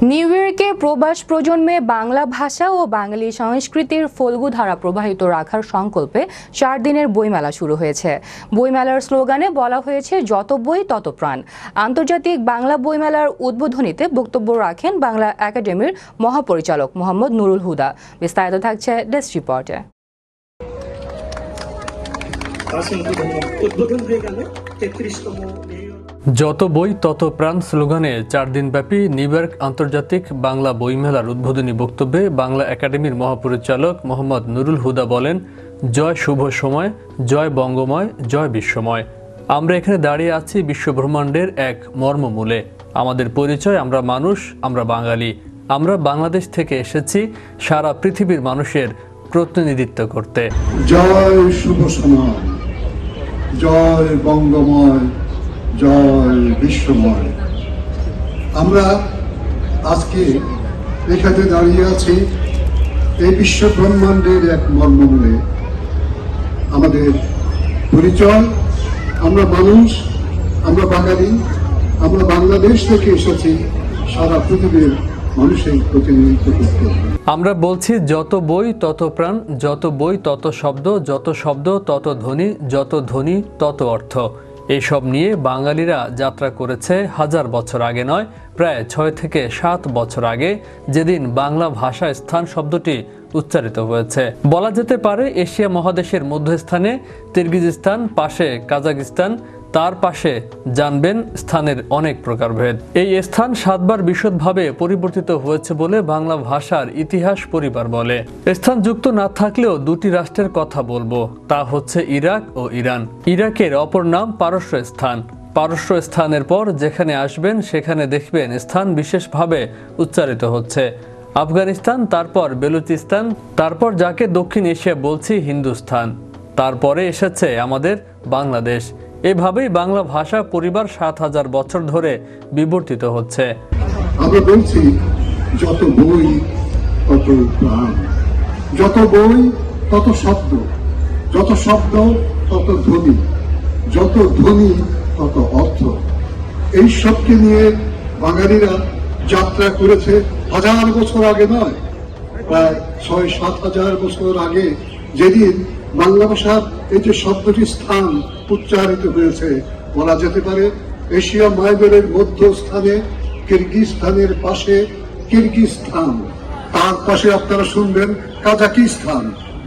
New ইয়র্কে প্রবাস প্রজন্মে বাংলা ভাষা ও বাঙালি সংস্কৃতির ফল্গু ধারা প্রবাহিত রাখার সংকল্পে 4 দিনের বইমেলা শুরু হয়েছে। বইমেলার স্লোগানে বলা হয়েছে যত বই তত প্রাণ। আন্তর্জাতিক বাংলা বইমেলার উদ্বোধনীতে বক্তব্য রাখেন বাংলা একাডেমির মহাপরিচালক মোহাম্মদ নুরুল হুদা। বিস্তারিত থাকছে ডেস্ক রিপোর্টে। যত বই তত প্রাণ স্লোগানে 4 দিনব্যাপী নিউ ইয়র্ক আন্তর্জাতিক বাংলা বইমেলার উদ্বোধনী বক্তব্যে বাংলা একাডেমির মহাপরিচালক মোহাম্মদ নুরুল হুদা বলেন, জয় শুভ সময়, জয় বঙ্গময়, জয় বিশ্বময়। আমরা এখানে দাঁড়িয়ে আছি বিশ্বব্রহ্মাণ্ডের এক মর্মমূলে। আমাদের পরিচয়, আমরা মানুষ, আমরা বাঙালি। আমরা বাংলাদেশ থেকে এসেছি সারা পৃথিবীর মানুষের প্রতিনিধিত্ব করতে। জয় শুভ সময়, জয় বঙ্গময়, জয় বিশ্বময়। আমরা আজকে এখানে দাঁড়িয়ে আছি এই বিশ্ব ব্রহ্মাণ্ডের এক মর্মমূলে। আমাদের পরিচয়, আমরা মানুষ, আমরা বাঙালি, আমরা বাংলাদেশ থেকে এসেছি সারা পৃথিবীর মানুষের প্রতিনিধিত্ব করতে। আমরা বলছি যত বই তত প্রাণ, যত বই তত শব্দ, যত শব্দ তত ধ্বনি, যত ধ্বনি তত অর্থ। এইসব নিয়ে বাঙালিরা যাত্রা করেছে হাজার বছর আগে নয়, প্রায় 6 থেকে 7 বছর আগে, যেদিন বাংলা ভাষায় স্থান শব্দটি উচ্চারিত হয়েছে। বলা যেতে পারে এশিয়া মহাদেশের মধ্যস্থানে কিরগিজস্তান, পাশে কাজাকিস্তান, তার পাশে জানবেন স্থানের অনেক প্রকারভেদ। এই স্থান 7 বার বিশদভাবে পরিবর্তিত হয়েছে বলে বাংলা ভাষার ইতিহাস পরিবার বলে। স্থান যুক্ত না থাকলেও 2টি রাষ্ট্রের কথা বলবো, তা হচ্ছে ইরাক ও ইরান। ইরাকের অপর নাম পারস্য স্থান। পারস্য স্থানের পর যেখানে আসবেন সেখানে দেখবেন স্থান বিশেষভাবে উচ্চারিত হচ্ছে। আফগানিস্তান, তারপর বেলুচিস্তান, তারপর যাকে দক্ষিণ এশিয়া বলছি হিন্দুস্তান, তারপরে এসেছে আমাদের বাংলাদেশ। এভাবেই বাংলা ভাষা পরিবার 7000 বছর ধরে বিবর্তিত হচ্ছে। আমরা বলছি যত বই তত প্রাণ, যত বই তত শব্দ, যত শব্দ তত ধ্বনি, যত ধ্বনি তত অর্থ। এই সবকে নিয়ে বাঙালিরা যাত্রা করেছে হাজার বছর আগে নয়, প্রায় 6-7 হাজার বছর আগে, যেদিন বাংলা ভাষার এই যে শব্দটি স্থান উচ্চারিত হয়েছে। বলা যেতে পারে এশিয়া মহাদেশের মধ্যস্থানে কিরগিজস্তানের পাশে কিরগিজস্তান, তার পাশে আপনারা শুনবেন কাজাকিস্তান,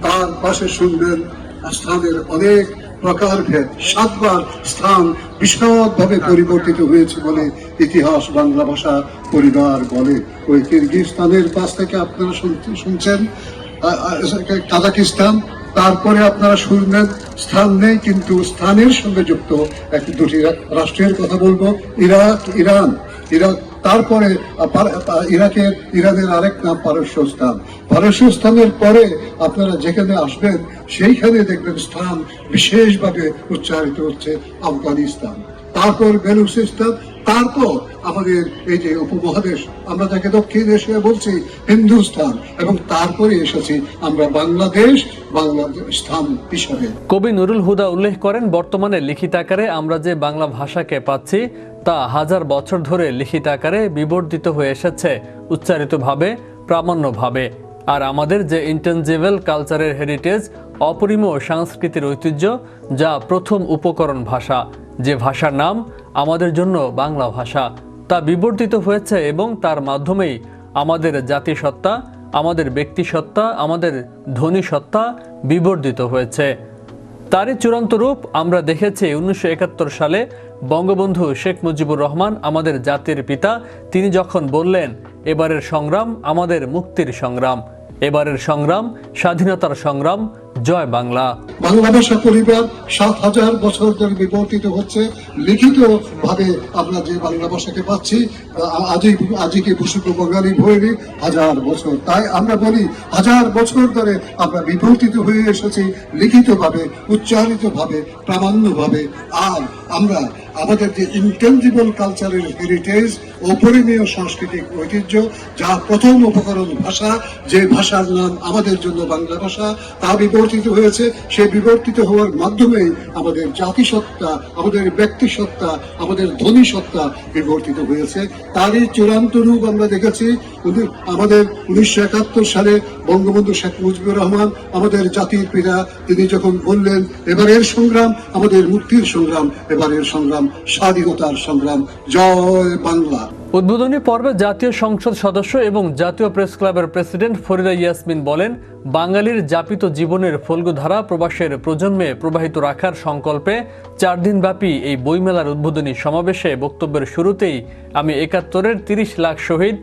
তার পাশে শুনবেন স্থানের অনেক প্রকারভেদ। 7 বার স্থান বিশদভাবে পরিবর্তিত হয়েছে বলে ইতিহাস বাংলা ভাষা পরিবার বলে। ওই কিরগিজস্তানের পাশ থেকে আপনারা শুনছেন কাজাকিস্তান, তারপরে আপনারা শুনবেন স্থান নেই কিন্তু স্থানের সঙ্গে যুক্ত 2টি রাষ্ট্রের কথা বলবো, ইরাক, ইরান। ইরাক, তারপরে ইরানের আরেক নাম পারস্য স্থান। পারস্য স্থানের পরে আপনারা যেখানে আসবেন সেইখানে দেখবেন স্থান বিশেষভাবে উচ্চারিত হচ্ছে আফগানিস্তান, তারপর বেলুচিস্তান, তারপর আমাদের এই যে উপমহাদেশ আমরা যাকে দক্ষিণ এশিয়া বলছি হিন্দুস্তান, এবং তারপরে এসেছি আমরা বাংলাদেশ, বাংলাদেশ স্থান হিসাবে। কবি নুরুল হুদা উল্লেখ করেন, বর্তমানে লিখিত আকারে আমরা যে বাংলা ভাষাকে পাচ্ছি তা হাজার বছর ধরে লিখিত আকারে বিবর্তিত হয়ে এসেছে উচ্চারিতভাবে, প্রামাণ্যভাবে। আর আমাদের যে ইনটেনজিবল কালচারের হেরিটেজ, অপরিমেয় সংস্কৃতির ঐতিহ্য, যা প্রথম উপকরণ ভাষা, যে ভাষার নাম আমাদের জন্য বাংলা ভাষা, তা বিবর্তিত হয়েছে এবং তার মাধ্যমেই আমাদের জাতিসত্তা, আমাদের ব্যক্তিসত্তা, আমাদের ধ্বনিসত্তা বিবর্তিত হয়েছে। তারই চূড়ান্ত রূপ আমরা দেখেছি 1971 সালে বঙ্গবন্ধু শেখ মুজিবুর রহমান, আমাদের জাতির পিতা, তিনি যখন বললেন, এবারের সংগ্রাম আমাদের মুক্তির সংগ্রাম, এবারের সংগ্রাম স্বাধীনতার সংগ্রাম, জয় বাংলা। বাংলা ভাষা পরিবার 7000 বছর ধরে বিবর্তিত হচ্ছে। লিখিত ভাবে আমরা যে বাংলা ভাষাকে পাচ্ছি আজকে বসুক বাঙালি ভৈরী 1000 বছর। তাই আমরা বলি 1000 বছর ধরে আমরা বিবর্তিত হয়ে এসেছি লিখিত ভাবে, উচ্চারিত ভাবে, প্রামাণ্য ভাবে। আর আমরা আমাদের যে ইনটেনজিবল কালচারাল হেরিটেজ, অপরিমেয় সাংস্কৃতিক ঐতিহ্য, যা প্রথম উপকরণ ভাষা, যে ভাষার নাম আমাদের জন্য বাংলা ভাষা, তা বিবর্তিত হয়েছে। সেই বিবর্তিত হওয়ার মাধ্যমেই আমাদের জাতিসত্তা, আমাদের ব্যক্তিসত্তা, আমাদের ধ্বনি সত্তা বিবর্তিত হয়েছে। তারই চূড়ান্ত রূপ আমরা দেখেছি আমাদের 1971 সালে বঙ্গবন্ধু শেখ মুজিবুর রহমান, আমাদের জাতির পিতা, তিনি যখন বললেন এবারের সংগ্রাম আমাদের মুক্তির সংগ্রাম, এবারের সংগ্রাম স্বাধীনতার সংগ্রাম, জয় বাংলা। উদ্বোধনী পর্বে জাতীয় সংসদ সদস্য এবং জাতীয় প্রেস ক্লাবের প্রেসিডেন্ট ফরিদা ইয়াসমিন বলেন, বাঙালির যাপিত জীবনের ফল্গুধারা প্রবাসের প্রজন্মে প্রবাহিত রাখার সংকল্পে 4 দিনব্যাপী এই বইমেলার উদ্বোধনী সমাবেশে বক্তব্যের শুরুতেই আমি 71-এর 30 লাখ শহীদ,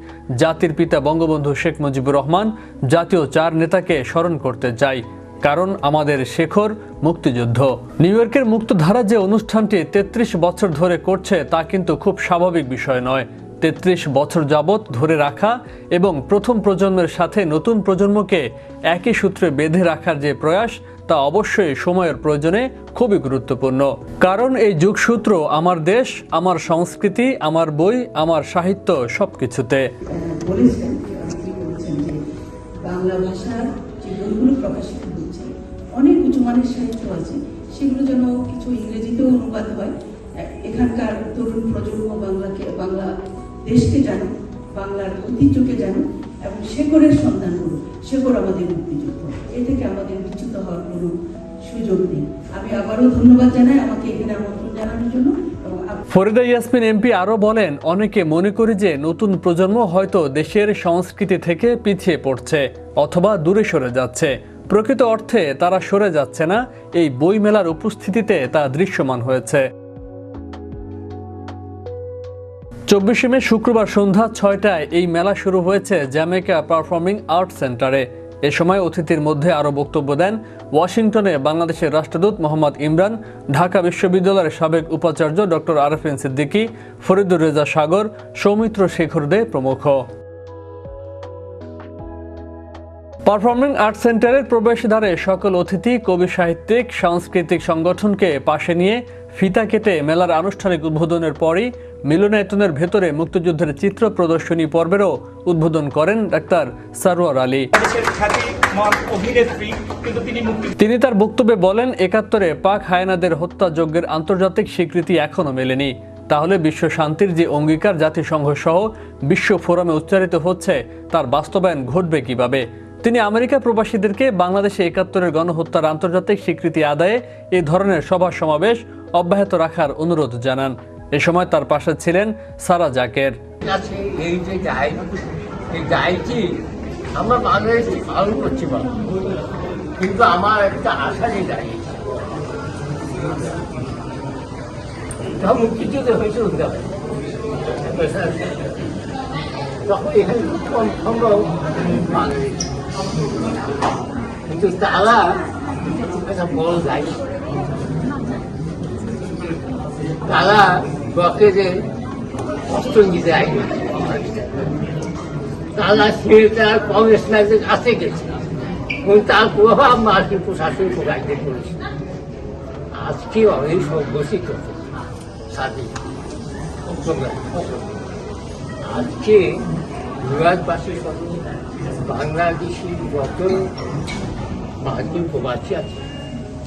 জাতির পিতা বঙ্গবন্ধু শেখ মুজিবুর রহমান, জাতীয় 4 নেতাকে স্মরণ করতে চাই, কারণ আমাদের শেখর মুক্তিযুদ্ধ। নিউ ইয়র্কের মুক্তধারা যে অনুষ্ঠানটি 33 বছর ধরে করছে তা কিন্তু খুব স্বাভাবিক বিষয় নয়। 33 বছর যাবৎ ধরে রাখা এবং প্রথম প্রজন্মের সাথে নতুন প্রজন্মকে একই সূত্রে বেঁধে রাখার যে প্রয়াস, তা অবশ্যই সময়ের প্রয়োজনে খুবই গুরুত্বপূর্ণ। কারণ এই যুগসূত্র আমার দেশ, আমার সংস্কৃতি, আমার বই, আমার সাহিত্য সবকিছুতে। বলেছেন যে বাংলা ভাষার যে বইগুলো প্রকাশিত হচ্ছে, অনেক উঁচুমানের সাহিত্য আছে, সেগুলো যেন কিছু ইংরেজিতেও অনুবাদ হয়। এখানকার তরুণ প্রজন্ম বাংলা দেশকে জানুক, বাংলার ঐতিহ্যকে জানুক এবং শেকড়ের সন্ধান করুক। শেকড় আমাদের মুক্তিযুদ্ধ, এ থেকে আমাদের বিচ্যুত হওয়ার কোনো সুযোগ নেই। আমি আবারও ধন্যবাদ জানাই আমাকে এখানে আমন্ত্রণ জানানোর জন্য। ফরিদা ইয়াসমিন এমপি আরও বলেন, অনেকে মনে করি যে নতুন প্রজন্ম হয়তো দেশের সংস্কৃতি থেকে পিছিয়ে পড়ছে অথবা দূরে সরে যাচ্ছে। প্রকৃত অর্থে তারা সরে যাচ্ছে না, এই বইমেলার উপস্থিতিতে তা দৃশ্যমান হয়েছে। 24 মে শুক্রবার সন্ধ্যা 6টায় এই মেলা শুরু হয়েছে জ্যামাইকা পারফর্মিং আর্টস সেন্টারে। এ সময় অতিথির মধ্যে আরও বক্তব্য দেন ওয়াশিংটনে বাংলাদেশের রাষ্ট্রদূত মোহাম্মদ ইমরান, ঢাকা বিশ্ববিদ্যালয়ের সাবেক উপাচার্য ডক্টর আরফিন সিদ্দিকী, ফরিদুর রেজা সাগর, সৌমিত্র শেখর দে প্রমুখ। পারফর্মিং আর্টস সেন্টারের প্রবেশদ্বারে সকল অতিথি, কবি, সাহিত্যিক, সাংস্কৃতিক সংগঠনকে পাশে নিয়ে ফিতা কেটে মেলার আনুষ্ঠানিক উদ্বোধনের পরই মিলনায়তনের ভেতরে মুক্তিযুদ্ধের চিত্র প্রদর্শনী পর্বেরও উদ্বোধন করেন ডাক্তার সারোয়ার আলী। তিনি তার বক্তব্যে বলেন, 71-এ পাক হায়নাদের হত্যাযজ্ঞের আন্তর্জাতিক স্বীকৃতি এখনো মেলেনি। তাহলে বিশ্ব শান্তির যে অঙ্গীকার জাতিসংঘ সহ বিশ্ব ফোরামে উচ্চারিত হচ্ছে, তার বাস্তবায়ন ঘটবে কিভাবে? তিনি আমেরিকা প্রবাসীদেরকে বাংলাদেশে 71-এর গণহত্যার আন্তর্জাতিক স্বীকৃতি আদায়ে এই ধরনের সভা সমাবেশ অব্যাহত রাখার অনুরোধ জানান। এ সময় তার পাশে ছিলেন সারা জাকের। এই যে গাইটি আমরা বাংলাদেশে পালন করছি, কিন্তু আমার একটা আশা নেই দাঁড়িয়েছে, মুক্তিযুদ্ধ হয়েছে তখন এখানে কম সম্ভব, কিন্তু তারা একটা বড় দায়িত্ব, তারা ব্লকেজে অস্ত্র নিতে আইনি, তারা সেটার কংগ্রেসম্যানদের কাছে গেছে এবং তার প্রভাব মার্কিন প্রশাসন প্রকাশিত করেছে। আজকে অনেক সংঘর্ষিত স্বাধীন আজকে নিবাসবাসী সহ বাংলাদেশি যত মার্কিন প্রবাসী আছে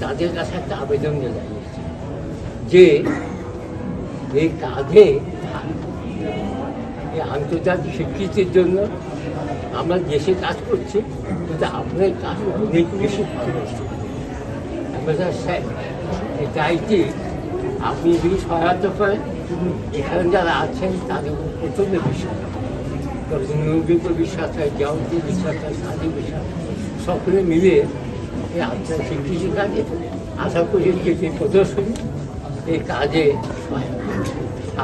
তাদের কাছে একটা আবেদন জানিয়েছে যে এই কাজে এই আন্তর্জাতিক স্বীকৃতির জন্য আমরা দেশে কাজ করছি, কিন্তু আপনার কাজ অনেক বেশি ভালো হচ্ছে। এই দায়িত্বে আপনি যদি সহায়তা করেন, এখানে যারা আছেন তাদের প্রচণ্ড বিশ্বাস, নৈতিক বিশ্বাস হয়, জ্ঞানতিক বিশ্বাস হয়, স্বাধীন বিশ্বাস, সকলে মিলে এই আন্তর্জাতিক স্বীকৃতির কাজে আশা করি যে প্রদর্শনী এই কাজে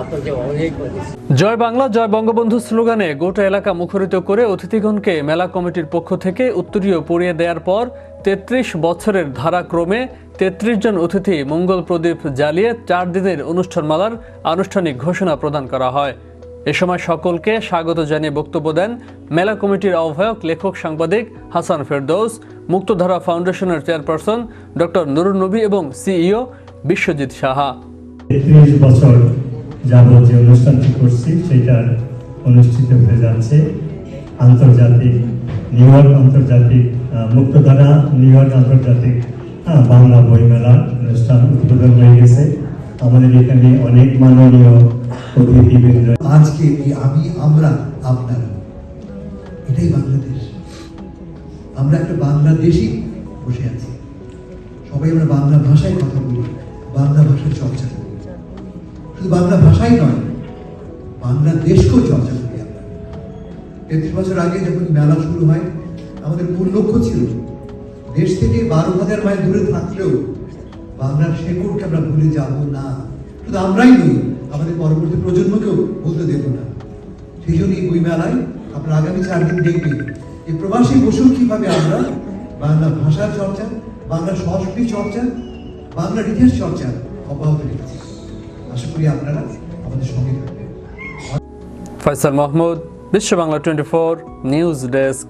আপনাদের অনেক অনেক। জয় বাংলা, জয় বঙ্গবন্ধু স্লোগানে গোটা এলাকা মুখরিত করে অতিথিগণকে মেলা কমিটির পক্ষ থেকে উত্তরীয় পরিয়ে দেওয়ার পর 33 বছরের ধারাক্রমে 33 জন অতিথি মঙ্গল প্রদীপ জ্বালিয়ে 4 দিনের অনুষ্ঠানমালার আনুষ্ঠানিক ঘোষণা প্রদান করা হয়। এ সময় সকলকে স্বাগত জানিয়ে বক্তব্য দেন মেলা কমিটির আহ্বায়ক, লেখক, সাংবাদিক হাসান ফেরদৌস, মুক্তধারা ফাউন্ডেশনের চেয়ারপারসন ডক্টর নুরুন নবী এবং সিইও বিশ্বজিৎ সাহা। 30 বছর যাবত যে অনুষ্ঠানটি করছি সেটা অনুষ্ঠিত হয়ে যাচ্ছে আন্তর্জাতিক নিউ ইয়র্ক আন্তর্জাতিক মুক্তধারা নিউ ইয়র্ক আন্তর্জাতিক বাংলা বইমেলা অনুষ্ঠান উদ্বোধন হয়ে গেছে। আমাদের এখানে অনেক মাননীয় অতিথিবৃন্দ। আজকে এই আমরা আপনারা, এটাই বাংলাদেশ। আমরা একটা বাংলাদেশই বসে আছি, সবাই আমরা বাংলা ভাষায় কথা বলি, বাংলা ভাষার চর্চা করি। শুধু বাংলা ভাষাই নয়, বাংলাদেশকেও চর্চা করি আমরা। 33 বছর আগে যখন মেলা শুরু হয়, আমাদের মূল লক্ষ্য ছিল দেশ থেকে 12,000 মাইল দূরে থাকলেও বাংলার শেকড়কে আমরা ভুলে যাব না। শুধু আমরাই নই, আমাদের পরবর্তী প্রজন্মকেও বলতে দেব না। সেই জন্য এই বই মেলায় আপনারা আগামী 4 দিন দেখবেন এই প্রবাসী বসুন কিভাবে আমরা বাংলা ভাষার চর্চা, বাংলা সংস্কৃতি চর্চা, বাংলার ইতিহাস চর্চা অব্যাহত রেখেছি। আশা করি আপনারা আমাদের সঙ্গে থাকবেন। ফয়সাল মাহমুদ, বিশ্ব বাংলা 24 নিউজ ডেস্ক।